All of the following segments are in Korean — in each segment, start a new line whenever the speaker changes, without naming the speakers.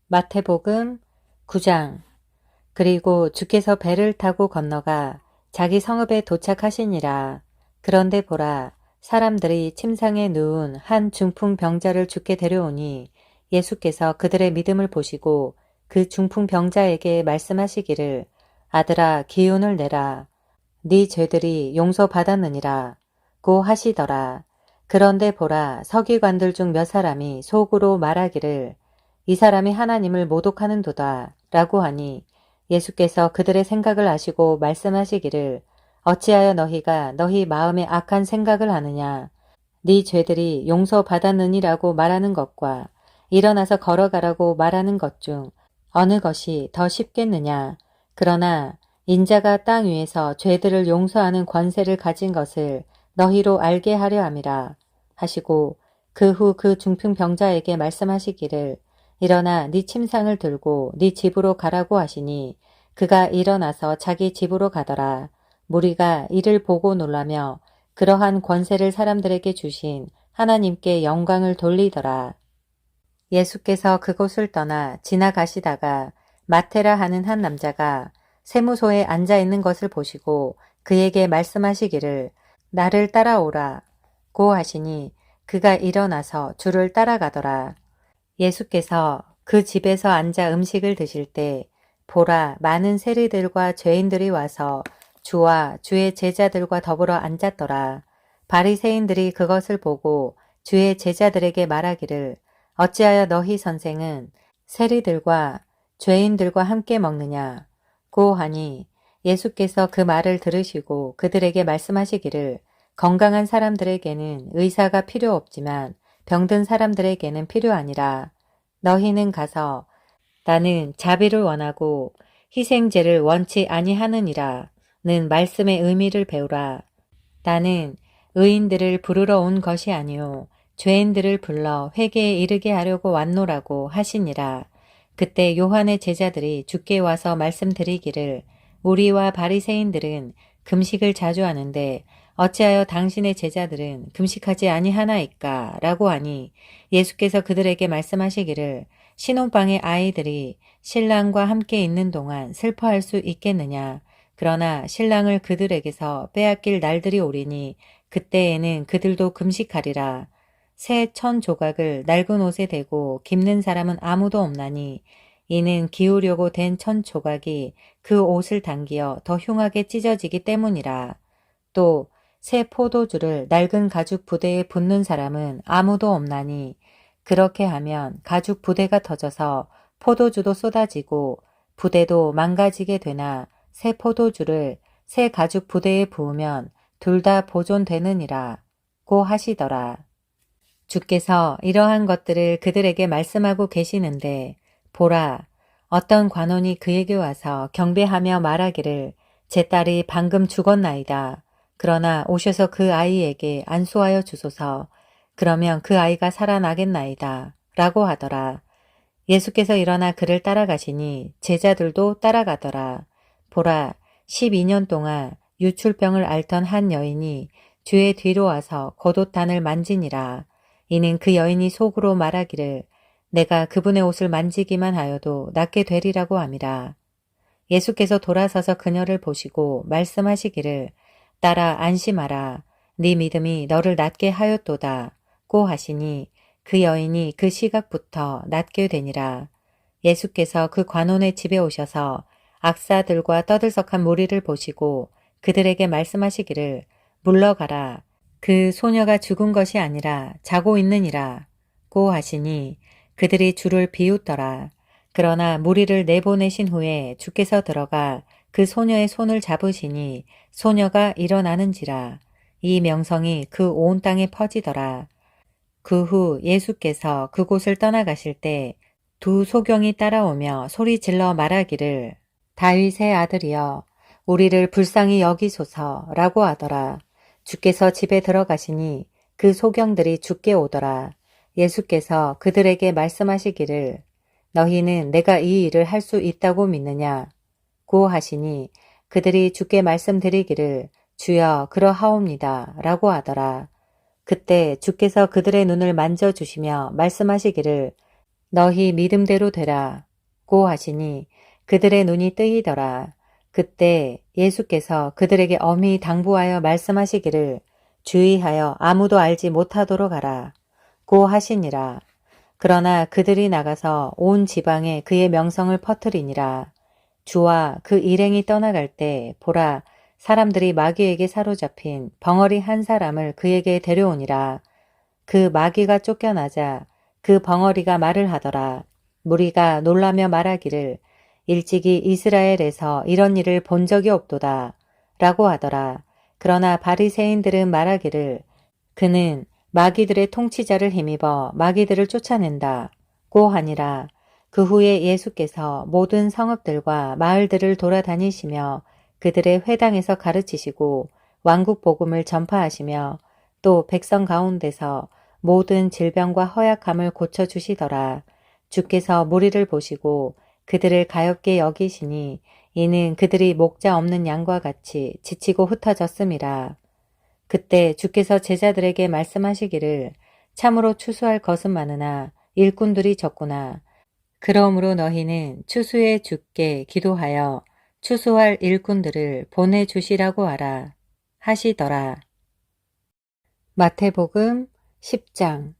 마태복음 9장. 그리고 주께서 배를 타고 건너가 자기 성읍에 도착하시니라. 그런데 보라, 사람들이 침상에 누운 한 중풍병자를 주께 데려오니 예수께서 그들의 믿음을 보시고 그 중풍병자에게 말씀하시기를, 아들아, 기운을 내라. 네 죄들이 용서받았느니라 고 하시더라. 그런데 보라, 서기관들 중 몇 사람이 속으로 말하기를, 이 사람이 하나님을 모독하는도다 라고 하니 예수께서 그들의 생각을 아시고 말씀하시기를, 어찌하여 너희가 너희 마음에 악한 생각을 하느냐. 네 죄들이 용서받았느니라고 말하는 것과 일어나서 걸어가라고 말하는 것 중 어느 것이 더 쉽겠느냐. 그러나 인자가 땅 위에서 죄들을 용서하는 권세를 가진 것을 너희로 알게 하려 함이라 하시고, 그 후 그 중풍병자에게 말씀하시기를, 일어나 네 침상을 들고 네 집으로 가라고 하시니 그가 일어나서 자기 집으로 가더라. 무리가 이를 보고 놀라며 그러한 권세를 사람들에게 주신 하나님께 영광을 돌리더라. 예수께서 그곳을 떠나 지나가시다가 마테라 하는 한 남자가 세무소에 앉아 있는 것을 보시고 그에게 말씀하시기를, 나를 따라오라 고 하시니 그가 일어나서 주를 따라가더라. 예수께서 그 집에서 앉아 음식을 드실 때 보라, 많은 세리들과 죄인들이 와서 주와 주의 제자들과 더불어 앉았더라. 바리새인들이 그것을 보고 주의 제자들에게 말하기를, 어찌하여 너희 선생은 세리들과 죄인들과 함께 먹느냐 고 하니, 예수께서 그 말을 들으시고 그들에게 말씀하시기를, 건강한 사람들에게는 의사가 필요 없지만 병든 사람들에게는 필요하니라. 너희는 가서 나는 자비를 원하고 희생제를 원치 아니하느니라 는 말씀의 의미를 배우라. 나는 의인들을 부르러 온 것이 아니요 죄인들을 불러 회개에 이르게 하려고 왔노라고 하시니라. 그때 요한의 제자들이 주께 와서 말씀드리기를, 우리와 바리새인들은 금식을 자주 하는데 어찌하여 당신의 제자들은 금식하지 아니하나이까 라고 하니, 예수께서 그들에게 말씀하시기를, 신혼방의 아이들이 신랑과 함께 있는 동안 슬퍼할 수 있겠느냐. 그러나 신랑을 그들에게서 빼앗길 날들이 오리니 그때에는 그들도 금식하리라. 새 천 조각을 낡은 옷에 대고 깁는 사람은 아무도 없나니 이는 기우려고 된 천 조각이 그 옷을 당기어 더 흉하게 찢어지기 때문이라. 또 새 포도주를 낡은 가죽 부대에 붓는 사람은 아무도 없나니 그렇게 하면 가죽 부대가 터져서 포도주도 쏟아지고 부대도 망가지게 되나, 새 포도주를 새 가죽 부대에 부으면 둘 다 보존되느니라 고 하시더라. 주께서 이러한 것들을 그들에게 말씀하고 계시는데 보라, 어떤 관원이 그에게 와서 경배하며 말하기를, 제 딸이 방금 죽었나이다. 그러나 오셔서 그 아이에게 안수하여 주소서. 그러면 그 아이가 살아나겠나이다 라고 하더라. 예수께서 일어나 그를 따라가시니 제자들도 따라가더라. 보라, 12년 동안 유출병을 앓던 한 여인이 주의 뒤로 와서 겉옷단을 만지니라. 이는 그 여인이 속으로 말하기를, 내가 그분의 옷을 만지기만 하여도 낫게 되리라고 함이라. 예수께서 돌아서서 그녀를 보시고 말씀하시기를, 딸아, 안심하라. 네 믿음이 너를 낫게 하였도다 고 하시니 그 여인이 그 시각부터 낫게 되니라. 예수께서 그 관원의 집에 오셔서 악사들과 떠들썩한 무리를 보시고 그들에게 말씀하시기를, 물러가라. 그 소녀가 죽은 것이 아니라 자고 있느니라 고 하시니 그들이 주를 비웃더라. 그러나 무리를 내보내신 후에 주께서 들어가 그 소녀의 손을 잡으시니 소녀가 일어나는지라. 이 명성이 그 온 땅에 퍼지더라. 그 후 예수께서 그곳을 떠나가실 때 두 소경이 따라오며 소리 질러 말하기를, 다윗의 아들이여 우리를 불쌍히 여기소서라고 하더라. 주께서 집에 들어가시니 그 소경들이 주께 오더라. 예수께서 그들에게 말씀하시기를, 너희는 내가 이 일을 할 수 있다고 믿느냐 고 하시니 그들이 주께 말씀드리기를, 주여 그러하옵니다 라고 하더라. 그때 주께서 그들의 눈을 만져주시며 말씀하시기를, 너희 믿음대로 되라 고 하시니 그들의 눈이 뜨이더라. 그때 예수께서 그들에게 엄히 당부하여 말씀하시기를 주의하여 아무도 알지 못하도록 하라 고 하시니라. 그러나 그들이 나가서 온 지방에 그의 명성을 퍼뜨리니라. 주와 그 일행이 떠나갈 때 보라 사람들이 마귀에게 사로잡힌 벙어리 한 사람을 그에게 데려오니라. 그 마귀가 쫓겨나자 그 벙어리가 말을 하더라. 무리가 놀라며 말하기를 일찍이 이스라엘에서 이런 일을 본 적이 없도다 라고 하더라. 그러나 바리새인들은 말하기를 그는 마귀들의 통치자를 힘입어 마귀들을 쫓아낸다 고 하니라. 그 후에 예수께서 모든 성읍들과 마을들을 돌아다니시며 그들의 회당에서 가르치시고 왕국 복음을 전파하시며 또 백성 가운데서 모든 질병과 허약함을 고쳐주시더라. 주께서 무리를 보시고 그들을 가엾게 여기시니 이는 그들이 목자 없는 양과 같이 지치고 흩어졌음이라. 그때 주께서 제자들에게 말씀하시기를 참으로 추수할 것은 많으나 일꾼들이 적구나. 그러므로 너희는 추수의 주께 기도하여 추수할 일꾼들을 보내주시라고 하라 하시더라. 마태복음 10장.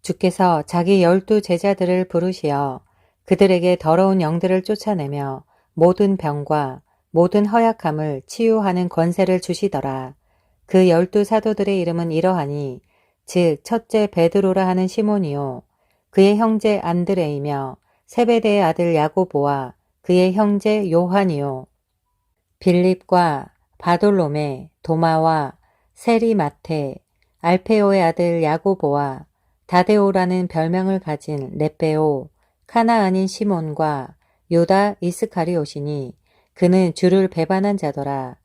주께서 자기 12 제자들을 부르시어 그들에게 더러운 영들을 쫓아내며 모든 병과 모든 허약함을 치유하는 권세를 주시더라. 그 12 사도들의 이름은 이러하니 즉 첫째 베드로라 하는 시몬이요 그의 형제 안드레이며 세베대의 아들 야고보와 그의 형제 요한이요 빌립과 바돌로메 도마와 세리마테 알페오의 아들 야고보와 다데오라는 별명을 가진 렛베오 카나안인 시몬과 요다 이스카리옷이니 그는 주를 배반한 자더라.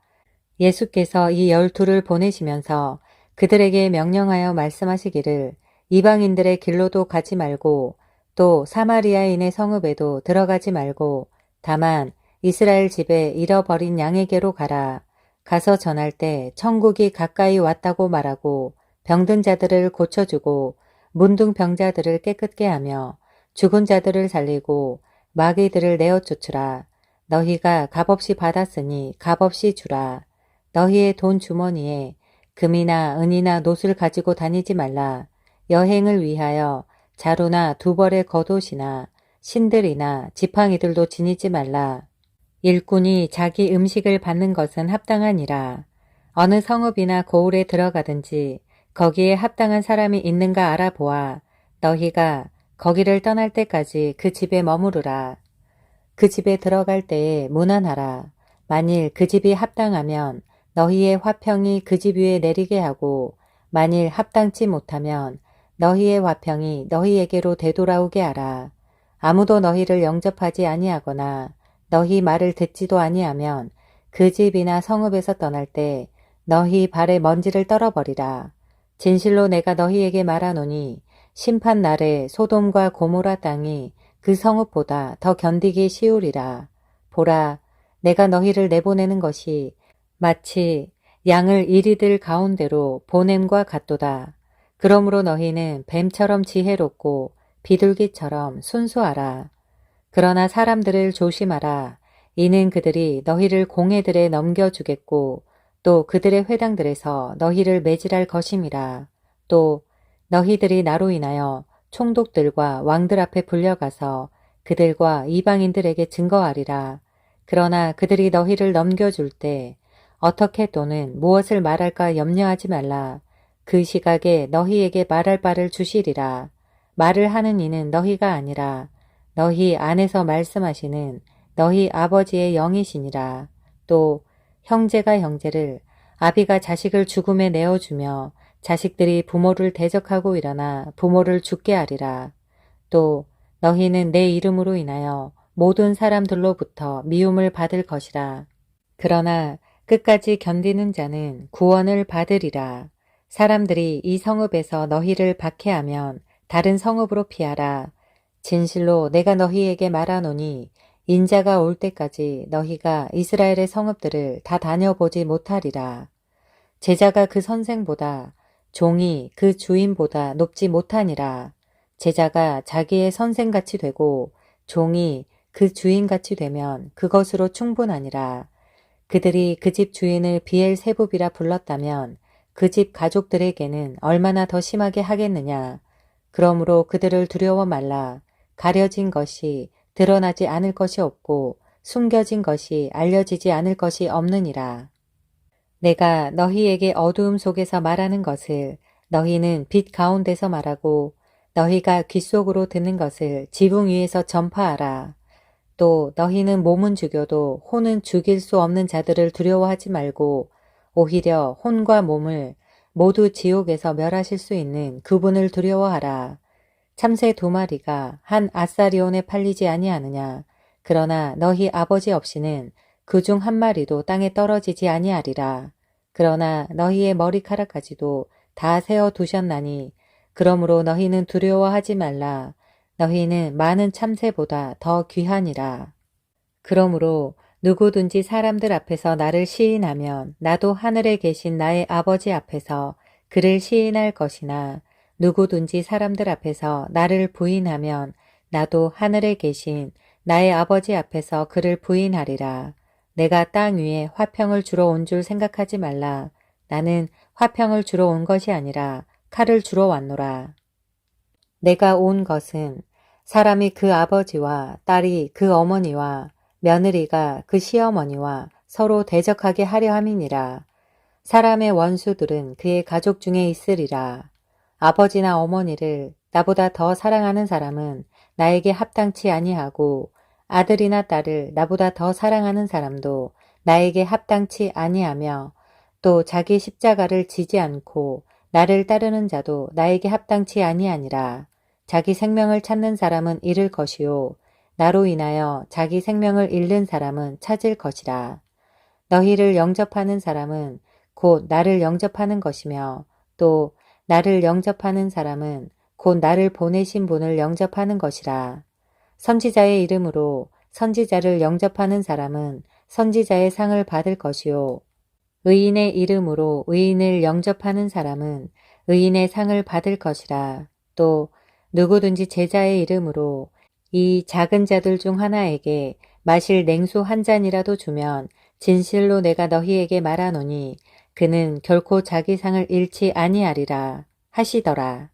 예수께서 이 12를 보내시면서 그들에게 명령하여 말씀하시기를 이방인들의 길로도 가지 말고 또 사마리아인의 성읍에도 들어가지 말고 다만 이스라엘 집에 잃어버린 양에게로 가라. 가서 전할 때 천국이 가까이 왔다고 말하고 병든 자들을 고쳐주고 문둥병자들을 깨끗게 하며 죽은 자들을 살리고 마귀들을 내어 쫓으라. 너희가 값없이 받았으니 값없이 주라. 너희의 돈 주머니에 금이나 은이나 놋을 가지고 다니지 말라. 여행을 위하여 자루나 두 벌의 겉옷이나 신들이나 지팡이들도 지니지 말라. 일꾼이 자기 음식을 받는 것은 합당하니라. 어느 성읍이나 고을에 들어가든지 거기에 합당한 사람이 있는가 알아보아 너희가 거기를 떠날 때까지 그 집에 머무르라. 그 집에 들어갈 때에 문안하라. 만일 그 집이 합당하면 너희의 화평이 그 집 위에 내리게 하고 만일 합당치 못하면 너희의 화평이 너희에게로 되돌아오게 하라. 아무도 너희를 영접하지 아니하거나 너희 말을 듣지도 아니하면 그 집이나 성읍에서 떠날 때 너희 발에 먼지를 떨어버리라. 진실로 내가 너희에게 말하노니 심판 날에 소돔과 고모라 땅이 그 성읍보다 더 견디기 쉬우리라. 보라, 내가 너희를 내보내는 것이 마치 양을 이리들 가운데로 보냄과 같도다. 그러므로 너희는 뱀처럼 지혜롭고 비둘기처럼 순수하라. 그러나 사람들을 조심하라. 이는 그들이 너희를 공회들에 넘겨주겠고 또 그들의 회당들에서 너희를 매질할 것임이라. 또 너희들이 나로 인하여 총독들과 왕들 앞에 불려가서 그들과 이방인들에게 증거하리라. 그러나 그들이 너희를 넘겨줄 때 어떻게 또는 무엇을 말할까 염려하지 말라. 그 시각에 너희에게 말할 바를 주시리라. 말을 하는 이는 너희가 아니라 너희 안에서 말씀하시는 너희 아버지의 영이시니라. 또 형제가 형제를 아비가 자식을 죽음에 내어주며 자식들이 부모를 대적하고 일어나 부모를 죽게 하리라. 또 너희는 내 이름으로 인하여 모든 사람들로부터 미움을 받을 것이라. 그러나 끝까지 견디는 자는 구원을 받으리라. 사람들이 이 성읍에서 너희를 박해하면 다른 성읍으로 피하라. 진실로 내가 너희에게 말하노니 인자가 올 때까지 너희가 이스라엘의 성읍들을 다 다녀보지 못하리라. 제자가 그 선생보다 종이 그 주인보다 높지 못하니라. 제자가 자기의 선생같이 되고 종이 그 주인같이 되면 그것으로 충분하니라. 그들이 그 집 주인을 비엘세붑이라 불렀다면 그 집 가족들에게는 얼마나 더 심하게 하겠느냐. 그러므로 그들을 두려워 말라. 가려진 것이 드러나지 않을 것이 없고 숨겨진 것이 알려지지 않을 것이 없느니라. 내가 너희에게 어두움 속에서 말하는 것을 너희는 빛 가운데서 말하고 너희가 귓속으로 듣는 것을 지붕 위에서 전파하라. 또 너희는 몸은 죽여도 혼은 죽일 수 없는 자들을 두려워하지 말고 오히려 혼과 몸을 모두 지옥에서 멸하실 수 있는 그분을 두려워하라. 참새 2마리가 한 아사리온에 팔리지 아니하느냐. 그러나 너희 아버지 없이는 그 중 1마리도 땅에 떨어지지 아니하리라. 그러나 너희의 머리카락까지도 다 세어 두셨나니 그러므로 너희는 두려워하지 말라. 너희는 많은 참새보다 더 귀하니라. 그러므로 누구든지 사람들 앞에서 나를 시인하면 나도 하늘에 계신 나의 아버지 앞에서 그를 시인할 것이나 누구든지 사람들 앞에서 나를 부인하면 나도 하늘에 계신 나의 아버지 앞에서 그를 부인하리라. 내가 땅 위에 화평을 주러 온 줄 생각하지 말라. 나는 화평을 주러 온 것이 아니라 칼을 주러 왔노라. 내가 온 것은 사람이 그 아버지와 딸이 그 어머니와 며느리가 그 시어머니와 서로 대적하게 하려 함이니라. 사람의 원수들은 그의 가족 중에 있으리라. 아버지나 어머니를 나보다 더 사랑하는 사람은 나에게 합당치 아니하고 아들이나 딸을 나보다 더 사랑하는 사람도 나에게 합당치 아니하며 또 자기 십자가를 지지 않고 나를 따르는 자도 나에게 합당치 아니하니라. 자기 생명을 찾는 사람은 잃을 것이요 나로 인하여 자기 생명을 잃는 사람은 찾을 것이라. 너희를 영접하는 사람은 곧 나를 영접하는 것이며 또 나를 영접하는 사람은 곧 나를 보내신 분을 영접하는 것이라. 선지자의 이름으로 선지자를 영접하는 사람은 선지자의 상을 받을 것이요 의인의 이름으로 의인을 영접하는 사람은 의인의 상을 받을 것이라. 또 누구든지 제자의 이름으로 이 작은 자들 중 하나에게 마실 냉수 한 잔이라도 주면 진실로 내가 너희에게 말하노니 그는 결코 자기 상을 잃지 아니하리라 하시더라.